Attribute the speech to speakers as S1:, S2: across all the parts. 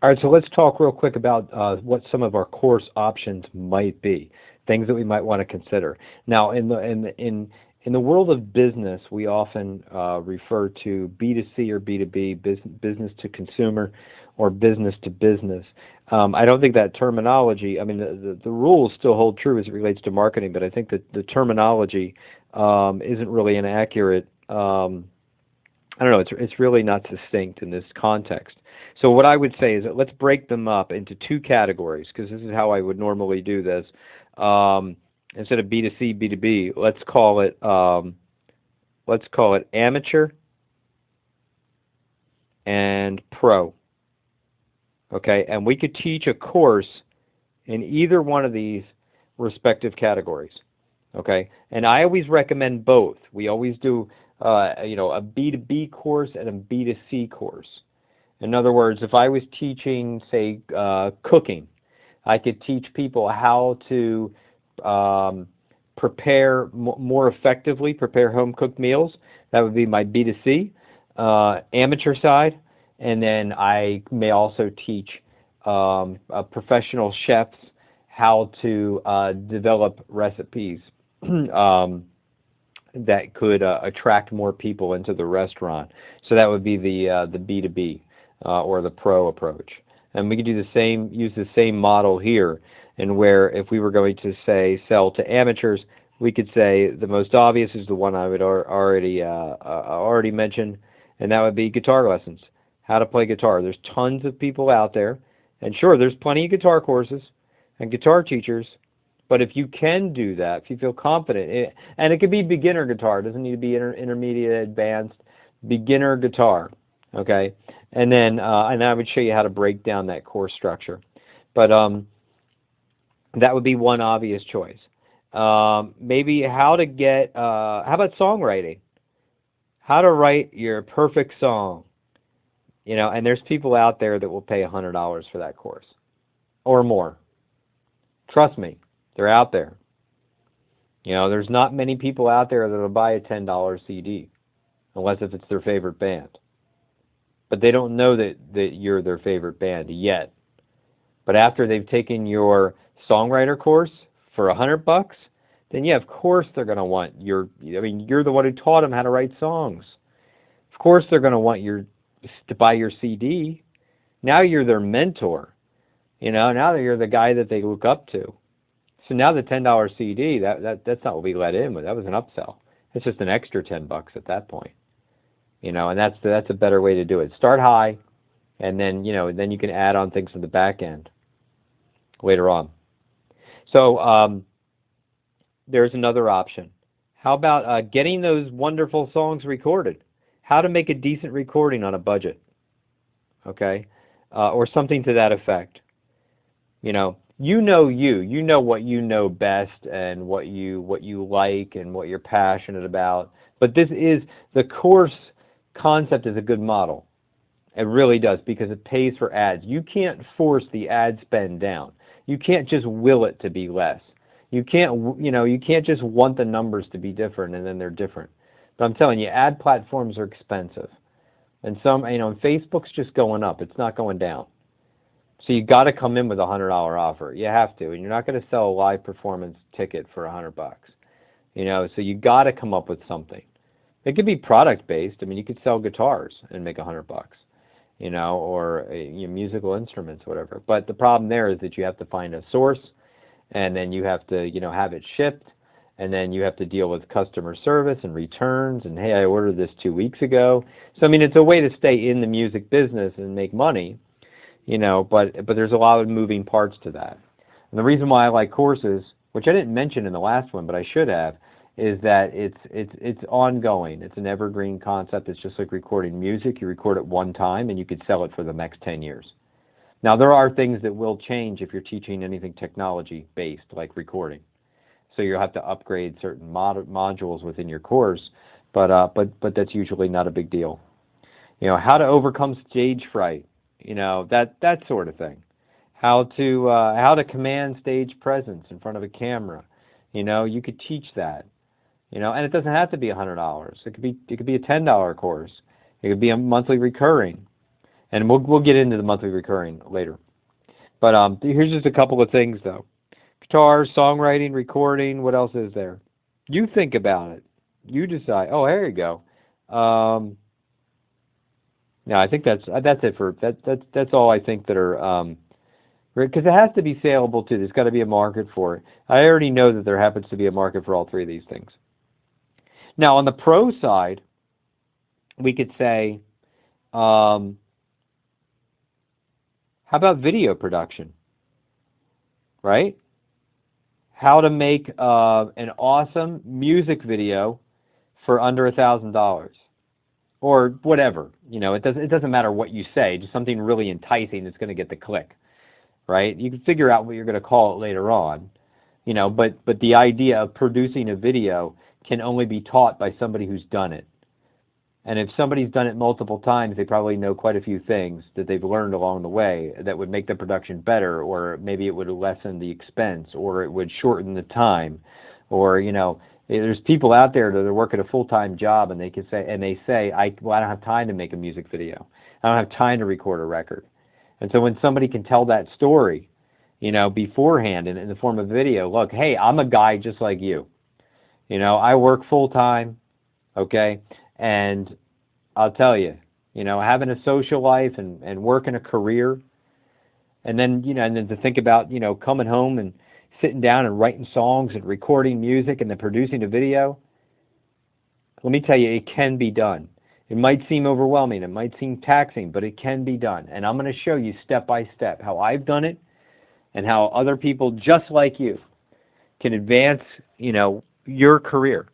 S1: All right, so let's talk real quick about what some of our course options might be, things that we might want to consider. Now, in the world of business, we often refer to B2C or B2B, business to consumer, or business to business. I don't think that terminology. I mean, the rules still hold true as it relates to marketing, but I think that the terminology isn't really an accurate. I don't know. It's really not distinct in this context. So what I would say is that let's break them up into two categories because this is how I would normally do this. Instead of B2C, B2B, let's call it amateur and pro. Okay, and we could teach a course in either one of these respective categories. Okay, and I always recommend both. We always do, a B2B course and a B2C course. In other words, if I was teaching, say, cooking, I could teach people how to prepare more effectively, prepare home-cooked meals. That would be my B2C, amateur side. And then I may also teach professional chefs how to develop recipes that could attract more people into the restaurant. So that would be the B2B or the pro approach. And we could do the same, use the same model here, and where if we were going to say sell to amateurs, we could say the most obvious is the one I would already mention, and that would be guitar lessons. How to play guitar. There's tons of people out there, and sure, there's plenty of guitar courses and guitar teachers, but if you can do that, if you feel confident, and it could be beginner guitar, it doesn't need to be intermediate, advanced, beginner guitar, okay? And then, and I would show you how to break down that course structure. But that would be one obvious choice. Maybe how to get, how about songwriting? How to write your perfect song. And there's people out there that will pay $100 for that course or more. Trust me, they're out there. There's not many people out there that will buy a $10 CD unless if it's their favorite band. But they don't know that you're their favorite band yet. But after they've taken your songwriter course for $100, then yeah, of course they're going to want you're the one who taught them how to write songs. Of course they're going to want to buy your CD. Now you're their mentor. Now you're the guy that they look up to. So now the $10 CD, that's not what we let in with. That was an upsell. It's just an extra $10 at that point. And that's a better way to do it. Start high, and then then you can add on things in the back end later on. So there's another option. How about getting those wonderful songs recorded? How to make a decent recording on a budget, okay, or something to that effect. You know what you know best and what you like and what you're passionate about. But the course concept is a good model. It really does, because it pays for ads. You can't force the ad spend down. You can't just will it to be less. You can't just want the numbers to be different and then they're different. But I'm telling you, ad platforms are expensive. And Facebook's just going up. It's not going down. So you got to come in with a $100 offer. You have to. And you're not going to sell a live performance ticket for $100. So you got to come up with something. It could be product based. You could sell guitars and make $100. Or musical instruments, whatever. But the problem there is that you have to find a source, and then you have to, have it shipped, and then you have to deal with customer service and returns, and hey, I ordered this 2 weeks ago. So it's a way to stay in the music business and make money, but there's a lot of moving parts to that. And the reason why I like courses, which I didn't mention in the last one, but I should have, is that it's ongoing. It's an evergreen concept. It's just like recording music. You record it one time and you could sell it for the next 10 years. Now, there are things that will change if you're teaching anything technology-based, like recording. So you'll have to upgrade certain modules within your course, but that's usually not a big deal. How to overcome stage fright, that sort of thing. How to command stage presence in front of a camera. You could teach that. And it doesn't have to be $100. It could be a $10 course. It could be a monthly recurring. And we'll get into the monthly recurring later. But here's just a couple of things though: guitar, songwriting, recording. What else is there? You think about it. You decide. Oh, there you go. No, I think that's it for that's all I think that are because it has to be saleable too. There's got to be a market for it. I already know that there happens to be a market for all three of these things. Now, on the pro side, we could say, how about video production, right? How to make an awesome music video for under $1,000, or whatever. You know, it doesn't matter what you say. Just something really enticing that's going to get the click, right? You can figure out what you're going to call it later on, you know. But the idea of producing a video can only be taught by somebody who's done it. And if somebody's done it multiple times, they probably know quite a few things that they've learned along the way that would make the production better, or maybe it would lessen the expense, or it would shorten the time, or, you know, there's people out there that are working a full-time job and they say, I don't have time to make a music video. I don't have time to record a record. And so when somebody can tell that story, you know, beforehand in the form of video, look, hey, I'm a guy just like you. You know, I work full-time, okay? And I'll tell you, you know, having a social life and working a career, and then, you know, and then to think about, you know, coming home and sitting down and writing songs and recording music and then producing a video, let me tell you, it can be done. It might seem overwhelming, it might seem taxing, but it can be done. And I'm going to show you step by step how I've done it and how other people just like you can advance, you know, your career.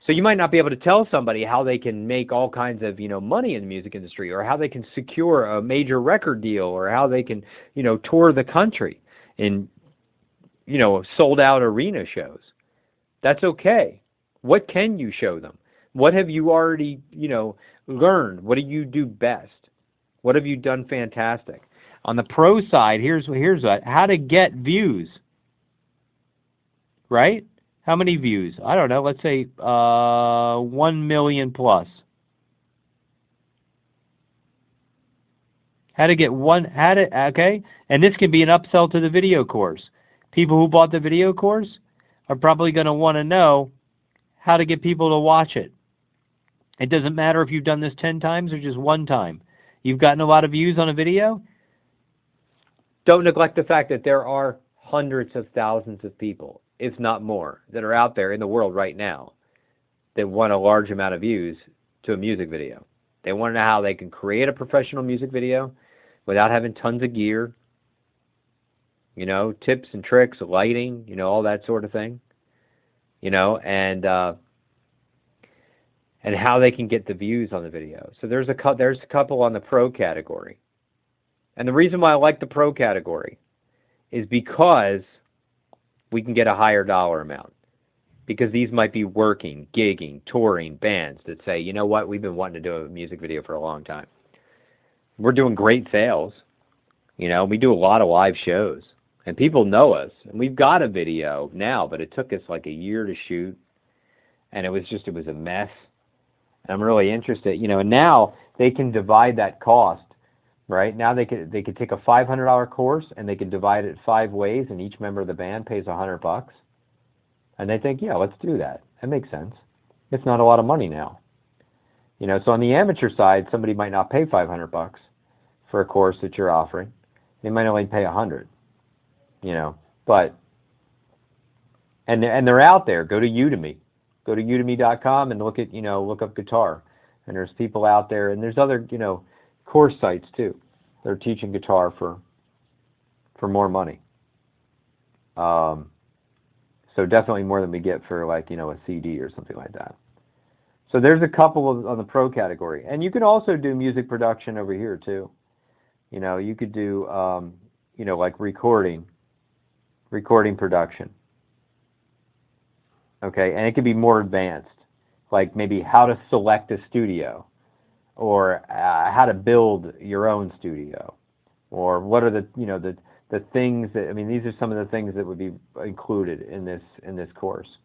S1: So you might not be able to tell somebody how they can make all kinds of, you know, money in the music industry, or how they can secure a major record deal, or how they can, you know, tour the country in, you know, sold out arena shows. That's okay. What can you show them? What have you already, you know, learned? What do you do best? What have you done fantastic? On the pro side, here's what, how to get views, right? How many views? I don't know. Let's say 1 million plus. Okay? And this can be an upsell to the video course. People who bought the video course are probably going to want to know how to get people to watch it. It doesn't matter if you've done this 10 times or just one time. You've gotten a lot of views on a video. Don't neglect the fact that there are hundreds of thousands of people, if not more, that are out there in the world right now that want a large amount of views to a music video. They want to know how they can create a professional music video without having tons of gear, you know, tips and tricks, lighting, you know, all that sort of thing, you know, and how they can get the views on the video. So there's a couple on the pro category. And the reason why I like the pro category is because we can get a higher dollar amount. Because these might be working, gigging, touring bands that say, you know what, we've been wanting to do a music video for a long time. We're doing great sales. You know, we do a lot of live shows. And people know us. And we've got a video now, but it took us like a year to shoot. And it was a mess. And I'm really interested, you know, and now they can divide that cost, right? Now they could take a $500 course and they can divide it 5 ways, and each member of the band pays $100. And they think, yeah, let's do that. That makes sense. It's not a lot of money now. You know, so on the amateur side, somebody might not pay $500 for a course that you're offering. They might only pay $100, you know, but, and they're out there. Go to Udemy. Go to udemy.com and look up guitar. And there's people out there, and there's other, you know, course sites too. They're teaching guitar for more money. So definitely more than we get for, like, you know, a CD or something like that. So there's a couple on the pro category. And you can also do music production over here too. You know, you could do, you know, like recording production. Okay, and it could be more advanced, like maybe how to select a studio, or how to build your own studio, or what are the, you know, the things that, I mean, these are some of the things that would be included in this course.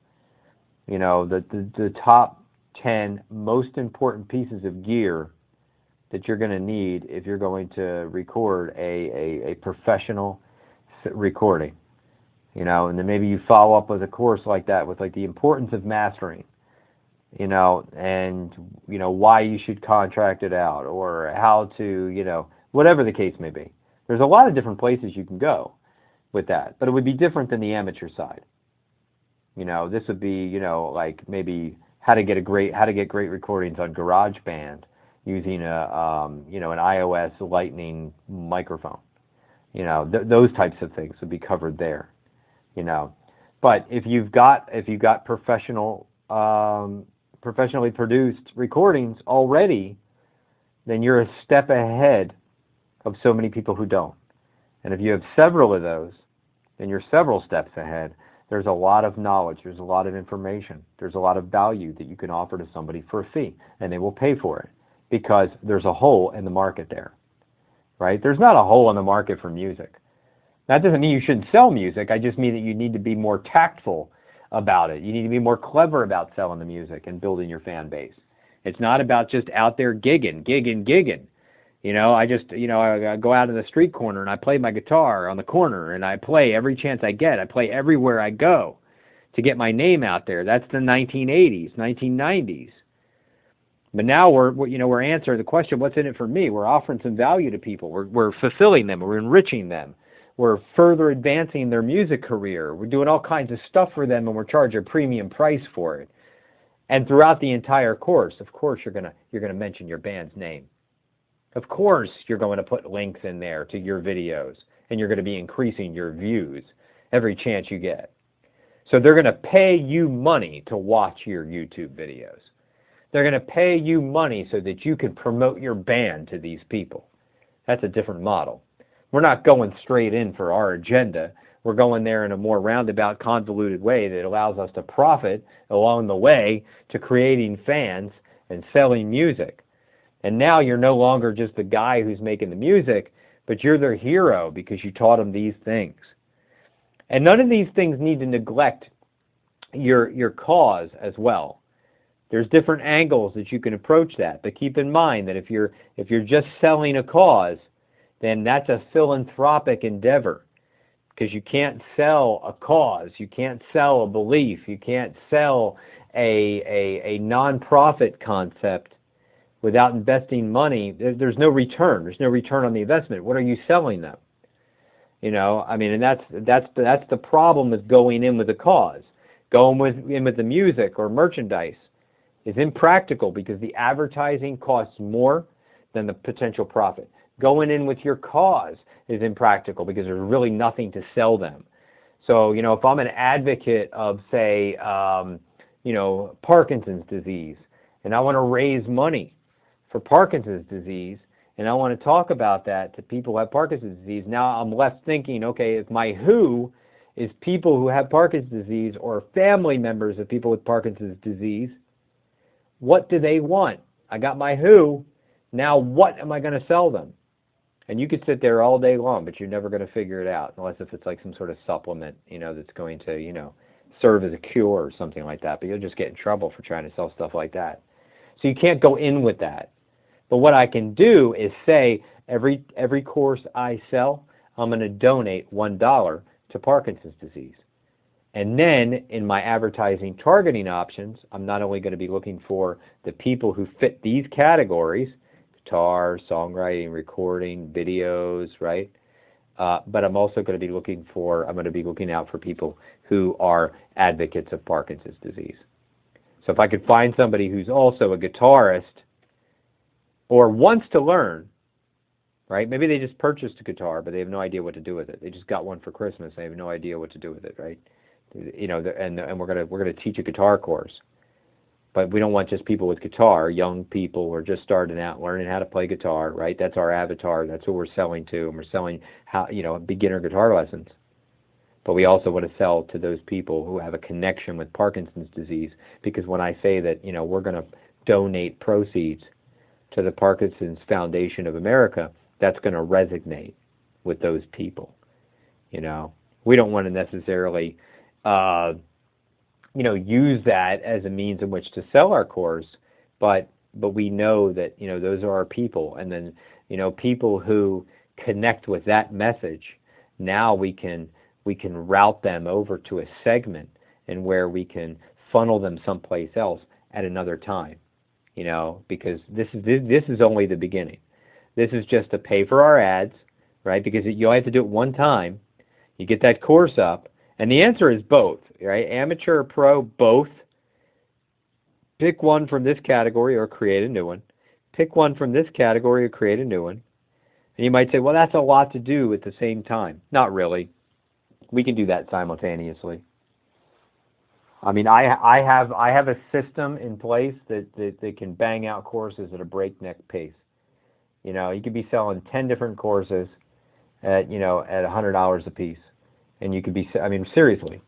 S1: You know, the top 10 most important pieces of gear that you're going to need if you're going to record a professional recording. And then maybe you follow up with a course like that with like the importance of mastering, and why you should contract it out, or how to, whatever the case may be. There's a lot of different places you can go with that, but it would be different than the amateur side. This would be, like maybe how to get great recordings on GarageBand using an iOS Lightning microphone. Those types of things would be covered there. But if you've got professionally produced recordings already, then you're a step ahead of so many people who don't. And if you have several of those, then you're several steps ahead. There's a lot of knowledge, there's a lot of information, there's a lot of value that you can offer to somebody for a fee, and they will pay for it because there's a hole in the market there, right? There's not a hole in the market for music. That doesn't mean you shouldn't sell music. I just mean that you need to be more tactful about it. You need to be more clever about selling the music and building your fan base. It's not about just out there gigging. I go out in the street corner and I play my guitar on the corner and I play every chance I get. I play everywhere I go to get my name out there. That's the 1980s, 1990s. But now we're answering the question, what's in it for me? We're offering some value to people. We're fulfilling them. We're enriching them. We're further advancing their music career. We're doing all kinds of stuff for them, and we're charging a premium price for it. And throughout the entire course, of course, you're gonna mention your band's name. Of course, you're going to put links in there to your videos, and you're going to be increasing your views every chance you get. So they're going to pay you money to watch your YouTube videos. They're going to pay you money so that you can promote your band to these people. That's a different model. We're not going straight in for our agenda. We're going there in a more roundabout, convoluted way that allows us to profit along the way to creating fans and selling music. And now you're no longer just the guy who's making the music, but you're their hero because you taught them these things. And none of these things need to neglect your cause as well. There's different angles that you can approach that, but keep in mind that if you're just selling a cause, then that's a philanthropic endeavor, because you can't sell a cause, you can't sell a belief, you can't sell a nonprofit concept without investing money. There's no return. There's no return on the investment. What are you selling them? And that's the problem with going in with a cause. Going in with the music or merchandise is impractical because the advertising costs more than the potential profit. Going in with your cause is impractical because there's really nothing to sell them. So, if I'm an advocate of, say, Parkinson's disease, and I want to raise money for Parkinson's disease, and I want to talk about that to people who have Parkinson's disease, now I'm left thinking, okay, if my who is people who have Parkinson's disease or family members of people with Parkinson's disease, what do they want? I got my who, now what am I going to sell them? And you could sit there all day long, but you're never going to figure it out, unless if it's like some sort of supplement, that's going to, serve as a cure or something like that. But you'll just get in trouble for trying to sell stuff like that. So you can't go in with that. But what I can do is say, every course I sell, I'm going to donate $1 to Parkinson's disease. And then in my advertising targeting options, I'm not only going to be looking for the people who fit these categories, guitar, songwriting, recording, videos, right? But I'm also going to be looking out for people who are advocates of Parkinson's disease. So if I could find somebody who's also a guitarist or wants to learn, right? Maybe they just purchased a guitar, but they have no idea what to do with it. They just got one for Christmas. They have no idea what to do with it, right? And we're gonna teach a guitar course. But we don't want just people with guitar, young people who are just starting out, learning how to play guitar, right? That's our avatar. That's what we're selling to, and we're selling beginner guitar lessons. But we also want to sell to those people who have a connection with Parkinson's disease, because when I say that, we're going to donate proceeds to the Parkinson's Foundation of America, that's going to resonate with those people. We don't want to necessarily use that as a means in which to sell our course, but but we know that, those are our people. And then, people who connect with that message, now we can route them over to a segment, and where we can funnel them someplace else at another time, because this is only the beginning. This is just to pay for our ads, right? Because you only have to do it one time. You get that course up, and the answer is both, right? Amateur or pro, both. Pick one from this category or create a new one. Pick one from this category or create a new one. And you might say, well, that's a lot to do at the same time. Not really. We can do that simultaneously. I mean, I have a system in place that can bang out courses at a breakneck pace. You could be selling 10 different courses at $100 a piece, and you could be, I mean, seriously,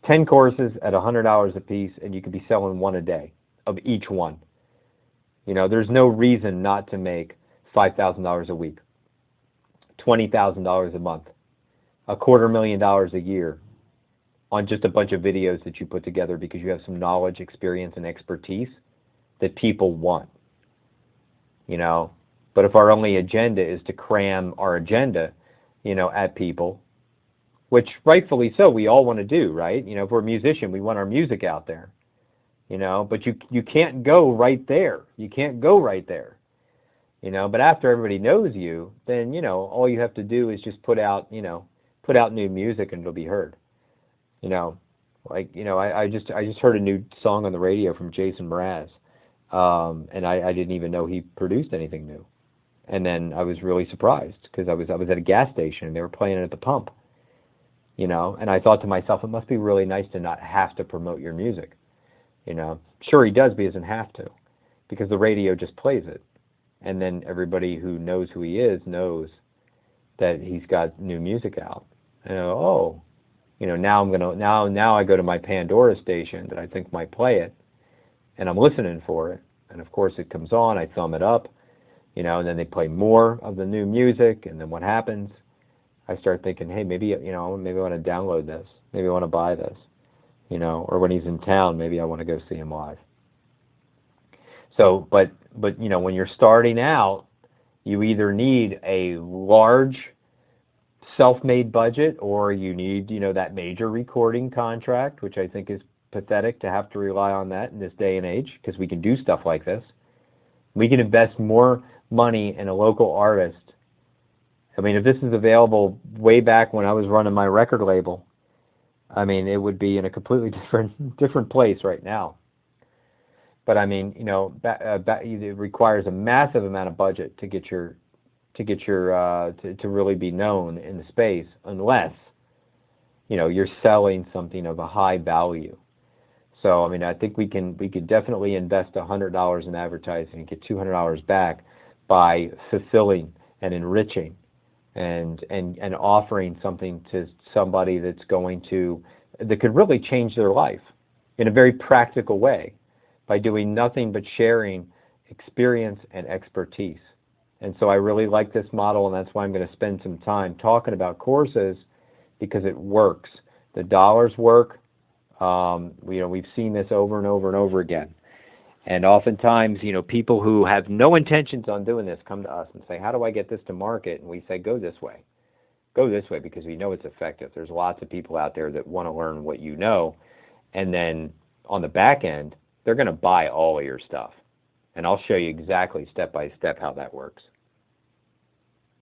S1: 10 courses at $100 a piece, and you could be selling one a day of each one. There's no reason not to make $5,000 a week, $20,000 a month, $250,000 a year on just a bunch of videos that you put together because you have some knowledge, experience, and expertise that people want. But if our only agenda is to cram our agenda, at people, which rightfully so, we all want to do, right? If we're a musician, we want our music out there, but you can't go right there. You can't go right there, but after everybody knows you, then, all you have to do is just put out new music and it'll be heard. I just heard a new song on the radio from Jason Mraz, and I didn't even know he produced anything new. And then I was really surprised because I was at a gas station and they were playing it at the pump, and I thought to myself, it must be really nice to not have to promote your music. Sure he does, but he doesn't have to, because the radio just plays it, and then everybody who knows who he is knows that he's got new music out. And now I go to my Pandora station that I think might play it, and I'm listening for it, and of course it comes on, I thumb it up, and then they play more of the new music, and then what happens? I start thinking, hey, maybe I want to download this, maybe I want to buy this, or when he's in town, maybe I want to go see him live. So, but when you're starting out, you either need a large self-made budget, or you need, that major recording contract, which I think is pathetic to have to rely on that in this day and age, because we can do stuff like this. We can invest more money in a local artist. I mean, if this is available way back when I was running my record label, I mean, it would be in a completely different place right now. But I mean, it requires a massive amount of budget to really be known in the space, unless you're selling something of a high value. So I mean, I think we could definitely invest $100 in advertising and get $200 back by fulfilling and enriching and offering something to somebody that could really change their life in a very practical way, by doing nothing but sharing experience and expertise. And so I really like this model, and that's why I'm going to spend some time talking about courses, because it works. The dollars work. We've seen this over and over and over again. And oftentimes, people who have no intentions on doing this come to us and say, how do I get this to market? And we say, go this way. Go this way, because we know it's effective. There's lots of people out there that want to learn what you know. And then on the back end, they're going to buy all of your stuff. And I'll show you exactly step by step how that works.